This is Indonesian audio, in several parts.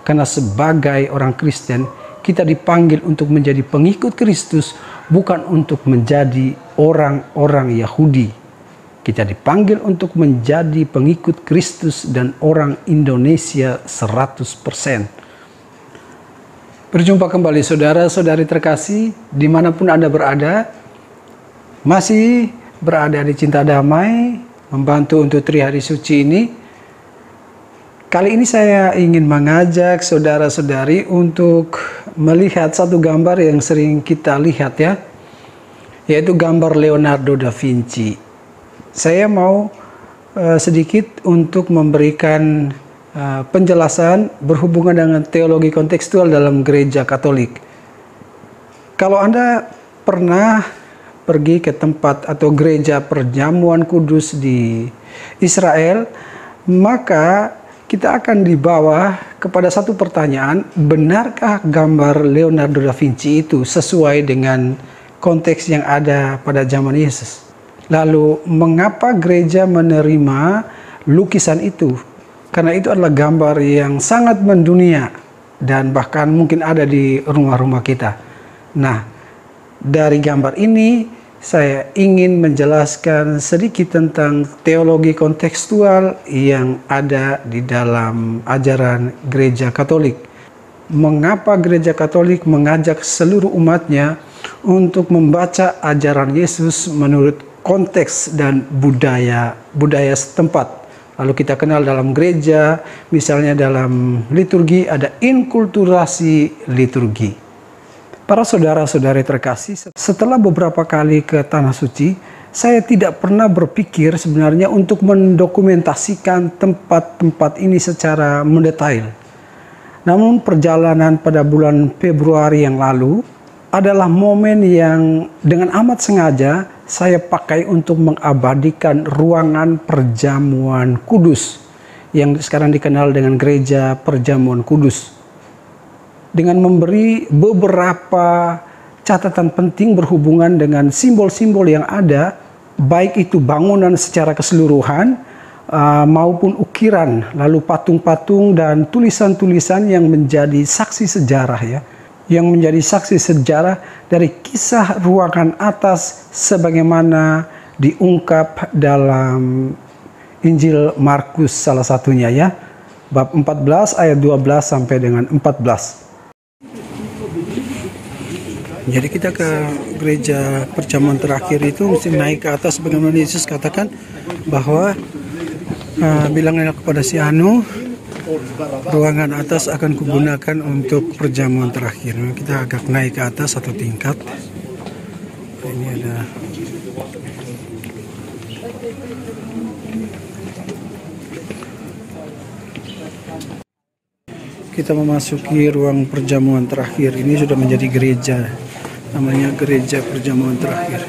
Karena sebagai orang Kristen, kita dipanggil untuk menjadi pengikut Kristus, bukan untuk menjadi orang-orang Yahudi. Kita dipanggil untuk menjadi pengikut Kristus dan orang Indonesia 100%. Berjumpa kembali saudara-saudari terkasih, dimanapun Anda berada, masih berada di Cinta Damai, membantu untuk Trihari Suci ini. Kali ini saya ingin mengajak saudara-saudari untuk melihat satu gambar yang sering kita lihat ya, yaitu gambar Leonardo da Vinci. Saya mau sedikit untuk memberikan penjelasan berhubungan dengan teologi kontekstual dalam gereja Katolik. Kalau Anda pernah pergi ke tempat atau gereja perjamuan kudus di Israel, maka kita akan dibawa kepada satu pertanyaan, benarkah gambar Leonardo da Vinci itu sesuai dengan konteks yang ada pada zaman Yesus? Lalu, mengapa gereja menerima lukisan itu? Karena itu adalah gambar yang sangat mendunia dan bahkan mungkin ada di rumah-rumah kita. Nah, dari gambar ini saya ingin menjelaskan sedikit tentang teologi kontekstual yang ada di dalam ajaran gereja Katolik. Mengapa gereja Katolik mengajak seluruh umatnya untuk membaca ajaran Yesus menurut konteks dan budaya setempat. Lalu kita kenal dalam gereja, misalnya dalam liturgi ada inkulturasi liturgi. Para saudara-saudari terkasih, setelah beberapa kali ke Tanah Suci, saya tidak pernah berpikir sebenarnya untuk mendokumentasikan tempat-tempat ini secara mendetail. Namun perjalanan pada bulan Februari yang lalu adalah momen yang dengan amat sengaja saya pakai untuk mengabadikan ruangan perjamuan kudus yang sekarang dikenal dengan Gereja Perjamuan Kudus, dengan memberi beberapa catatan penting berhubungan dengan simbol-simbol yang ada, baik itu bangunan secara keseluruhan maupun ukiran, lalu patung-patung dan tulisan-tulisan yang menjadi saksi sejarah ya, yang menjadi saksi sejarah dari kisah ruangan atas sebagaimana diungkap dalam Injil Markus salah satunya ya, bab 14 ayat 12 sampai dengan 14. Jadi kita ke gereja perjamuan terakhir itu mesti naik ke atas, bagaimana Yesus katakan bahwa bilanglah kepada si Anu, ruangan atas akan kugunakan untuk perjamuan terakhir. Kita agak naik ke atas satu tingkat. Ini ada kita memasuki ruang perjamuan terakhir. Ini sudah menjadi gereja, namanya Gereja Perjamuan Terakhir.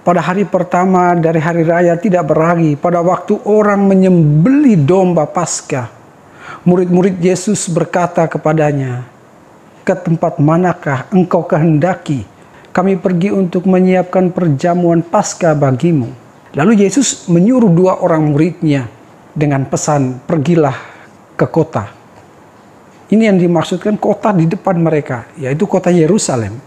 Pada hari pertama dari hari raya tidak beragi, pada waktu orang menyembelih domba Paskah, murid-murid Yesus berkata kepadanya, "Ke tempat manakah engkau kehendaki kami pergi untuk menyiapkan perjamuan Paskah bagimu?" Lalu Yesus menyuruh dua orang muridnya dengan pesan, "Pergilah ke kota." Ini yang dimaksudkan kota di depan mereka, yaitu kota Yerusalem.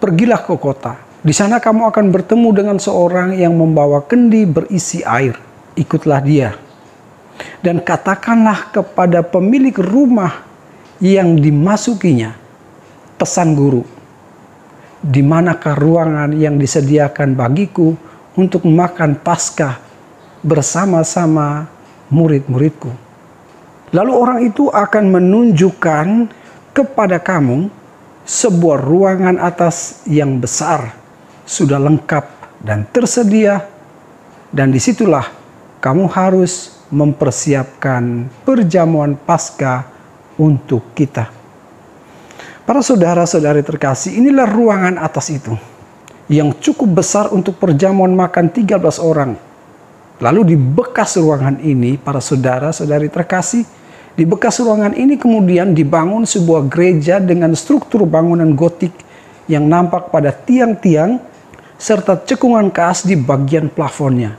Pergilah ke kota. Di sana kamu akan bertemu dengan seorang yang membawa kendi berisi air. Ikutlah dia. Dan katakanlah kepada pemilik rumah yang dimasukinya, pesan guru, di manakah ruangan yang disediakan bagiku untuk makan Paskah bersama-sama murid-muridku. Lalu orang itu akan menunjukkan kepada kamu sebuah ruangan atas yang besar, sudah lengkap dan tersedia, dan disitulah kamu harus mempersiapkan perjamuan Paskah untuk kita. Para saudara-saudari terkasih, inilah ruangan atas itu, yang cukup besar untuk perjamuan makan 13 orang. Lalu di bekas ruangan ini, para saudara-saudari terkasih, di bekas ruangan ini kemudian dibangun sebuah gereja dengan struktur bangunan gotik yang nampak pada tiang-tiang serta cekungan khas di bagian plafonnya.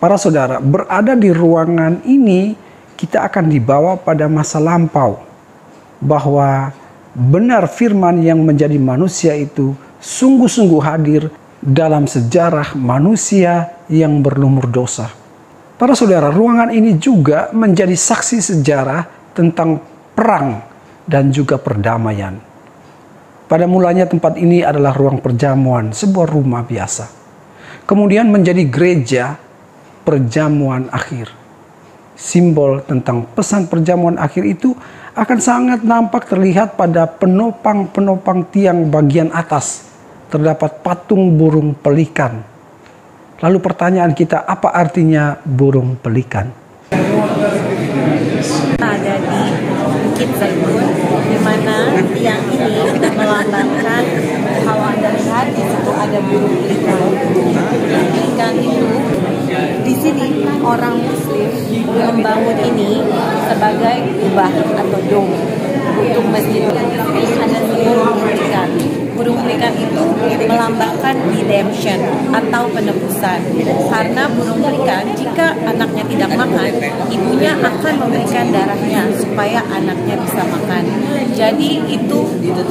Para saudara, berada di ruangan ini kita akan dibawa pada masa lampau, bahwa benar firman yang menjadi manusia itu sungguh-sungguh hadir dalam sejarah manusia yang berlumur dosa. Para saudara, ruangan ini juga menjadi saksi sejarah tentang perang dan juga perdamaian. Pada mulanya tempat ini adalah ruang perjamuan, sebuah rumah biasa. Kemudian menjadi gereja perjamuan akhir. Simbol tentang pesan perjamuan akhir itu akan sangat nampak terlihat pada penopang-penopang tiang bagian atas. Terdapat patung burung pelikan. Lalu pertanyaan kita, apa artinya burung pelikan? Ada di Bukit Zaitun, di mana tiang ini melambangkan, kalau Anda lihat di situ ada burung pelikan. Pelikan itu di sini orang Muslim membangun ini sebagai kubah atau dome untuk masjid. Ada burung pelikan. Burung pelikan itu melambangkan redemption atau penebusan. Karena burung pelikan, jika anaknya tidak makan, ibunya akan memberikan darahnya supaya anaknya bisa makan. Jadi itu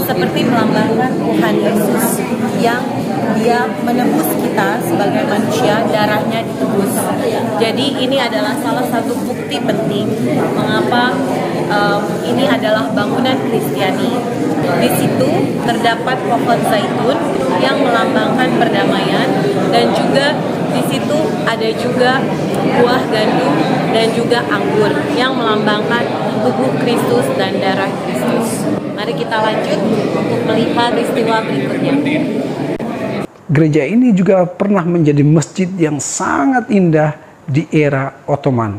seperti melambangkan Tuhan Yesus yang Dia menebus kita sebagai manusia, darahnya ditebus. Jadi ini adalah salah satu bukti penting mengapa ini adalah bangunan Kristiani. Di situ terdapat pohon zaitun yang melambangkan perdamaian, dan juga di situ ada juga buah gandum dan juga anggur yang melambangkan tubuh Kristus dan darah Kristus. Mari kita lanjut untuk melihat peristiwa berikutnya. Gereja ini juga pernah menjadi masjid yang sangat indah di era Ottoman.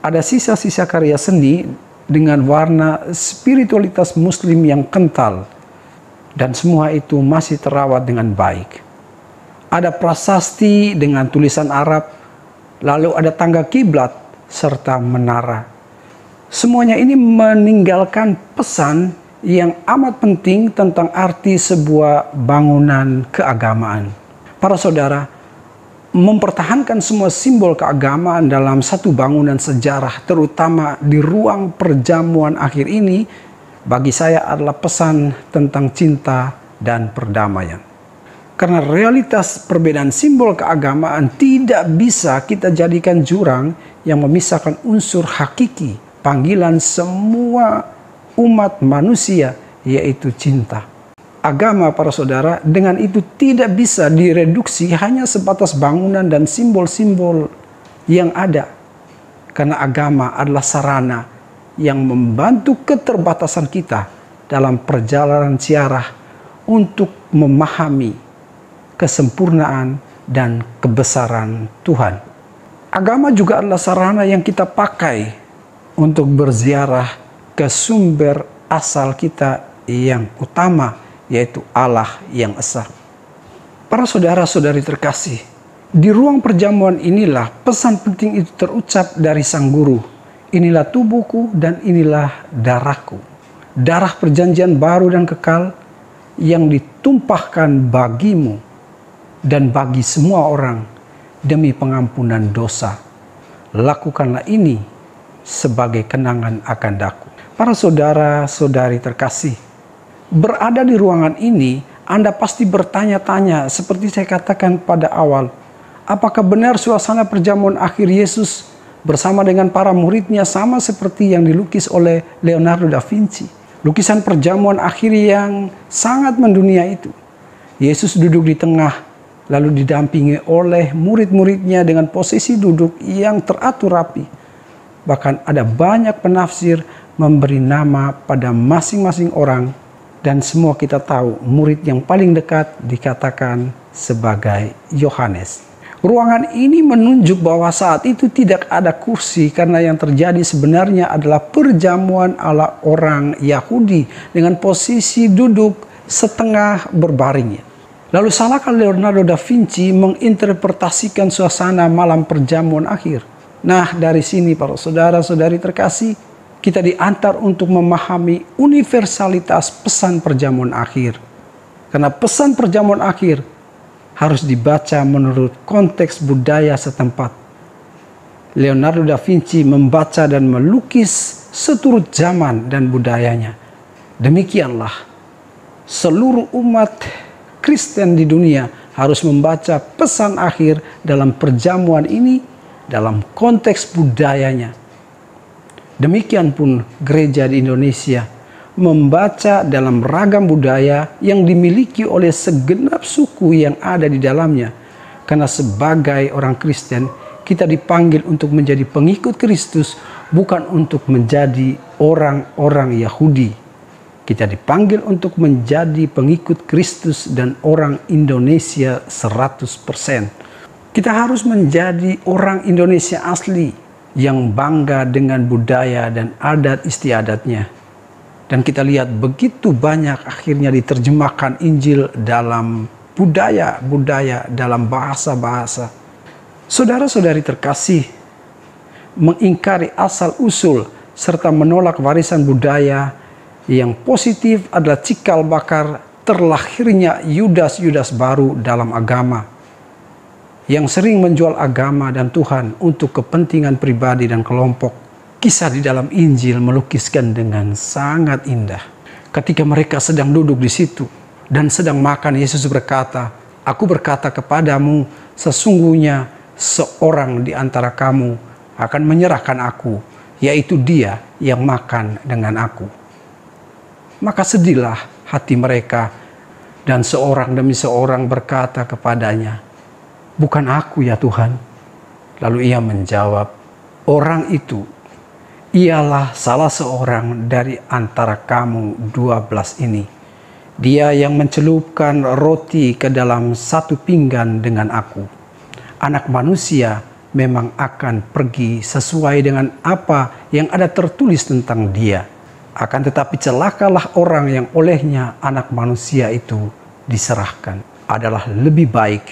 Ada sisa-sisa karya seni dengan warna spiritualitas Muslim yang kental, dan semua itu masih terawat dengan baik. Ada prasasti dengan tulisan Arab, lalu ada tangga kiblat serta menara. Semuanya ini meninggalkan pesan yang amat penting tentang arti sebuah bangunan keagamaan. Para saudara, mempertahankan semua simbol keagamaan dalam satu bangunan sejarah, terutama di ruang perjamuan akhir ini, bagi saya adalah pesan tentang cinta dan perdamaian. Karena realitas perbedaan simbol keagamaan tidak bisa kita jadikan jurang yang memisahkan unsur hakiki panggilan semua umat manusia, yaitu cinta. Agama, para saudara, dengan itu tidak bisa direduksi hanya sebatas bangunan dan simbol-simbol yang ada. Karena agama adalah sarana yang membantu keterbatasan kita dalam perjalanan ziarah untuk memahami kesempurnaan dan kebesaran Tuhan. Agama juga adalah sarana yang kita pakai untuk berziarah ke sumber asal kita yang utama, yaitu Allah yang esa. Para saudara-saudari terkasih, di ruang perjamuan inilah pesan penting itu terucap dari sang guru. Inilah tubuhku dan inilah darahku. Darah perjanjian baru dan kekal yang ditumpahkan bagimu dan bagi semua orang demi pengampunan dosa. Lakukanlah ini sebagai kenangan akan daku. Para saudara-saudari terkasih, berada di ruangan ini, Anda pasti bertanya-tanya seperti saya katakan pada awal, apakah benar suasana perjamuan akhir Yesus bersama dengan para muridnya sama seperti yang dilukis oleh Leonardo da Vinci? Lukisan perjamuan akhir yang sangat mendunia itu. Yesus duduk di tengah, lalu didampingi oleh murid-muridnya dengan posisi duduk yang teratur rapi. Bahkan ada banyak penafsir memberi nama pada masing-masing orang, dan semua kita tahu murid yang paling dekat dikatakan sebagai Yohanes. Ruangan ini menunjuk bahwa saat itu tidak ada kursi, karena yang terjadi sebenarnya adalah perjamuan ala orang Yahudi dengan posisi duduk setengah berbaring. Lalu salahkah Leonardo da Vinci menginterpretasikan suasana malam perjamuan akhir? Nah, dari sini para saudara-saudari terkasih, kita diantar untuk memahami universalitas pesan perjamuan akhir. Karena pesan perjamuan akhir harus dibaca menurut konteks budaya setempat. Leonardo da Vinci membaca dan melukis seturut zaman dan budayanya. Demikianlah seluruh umat Kristen di dunia harus membaca pesan akhir dalam perjamuan ini dalam konteks budayanya. Demikian pun gereja di Indonesia membaca dalam ragam budaya yang dimiliki oleh segenap suku yang ada di dalamnya. Karena sebagai orang Kristen, kita dipanggil untuk menjadi pengikut Kristus, bukan untuk menjadi orang-orang Yahudi. Kita dipanggil untuk menjadi pengikut Kristus dan orang Indonesia 100%. Kita harus menjadi orang Indonesia asli yang bangga dengan budaya dan adat istiadatnya. Dan kita lihat begitu banyak akhirnya diterjemahkan Injil dalam budaya-budaya, dalam bahasa-bahasa. Saudara-saudari terkasih, mengingkari asal-usul serta menolak warisan budaya yang positif adalah cikal bakar terlahirnya Yudas-Yudas baru dalam agama, yang sering menjual agama dan Tuhan untuk kepentingan pribadi dan kelompok. Kisah di dalam Injil melukiskan dengan sangat indah. Ketika mereka sedang duduk di situ dan sedang makan, Yesus berkata, "Aku berkata kepadamu, sesungguhnya seorang di antara kamu akan menyerahkan aku, yaitu dia yang makan dengan aku." Maka sedihlah hati mereka, dan seorang demi seorang berkata kepadanya, "Bukan aku ya Tuhan." Lalu ia menjawab, "Orang itu ialah salah seorang dari antara kamu 12 ini. Dia yang mencelupkan roti ke dalam satu pinggan dengan aku. Anak manusia memang akan pergi sesuai dengan apa yang ada tertulis tentang dia. Akan tetapi celakalah orang yang olehnya anak manusia itu diserahkan. Adalah lebih baik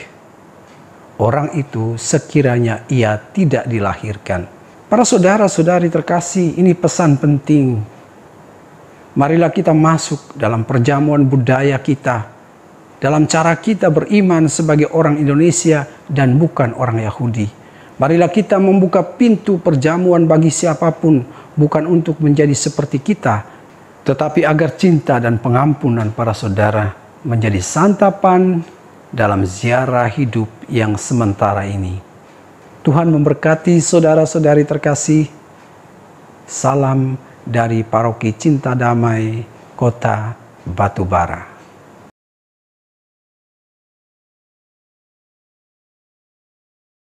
orang itu sekiranya ia tidak dilahirkan." Para saudara-saudari terkasih, ini pesan penting. Marilah kita masuk dalam perjamuan budaya kita, dalam cara kita beriman sebagai orang Indonesia dan bukan orang Yahudi. Marilah kita membuka pintu perjamuan bagi siapapun, bukan untuk menjadi seperti kita, tetapi agar cinta dan pengampunan para saudara menjadi santapan dalam ziarah hidup yang sementara ini. Tuhan memberkati saudara-saudari terkasih. Salam dari Paroki Cinta Damai, Kota Batubara.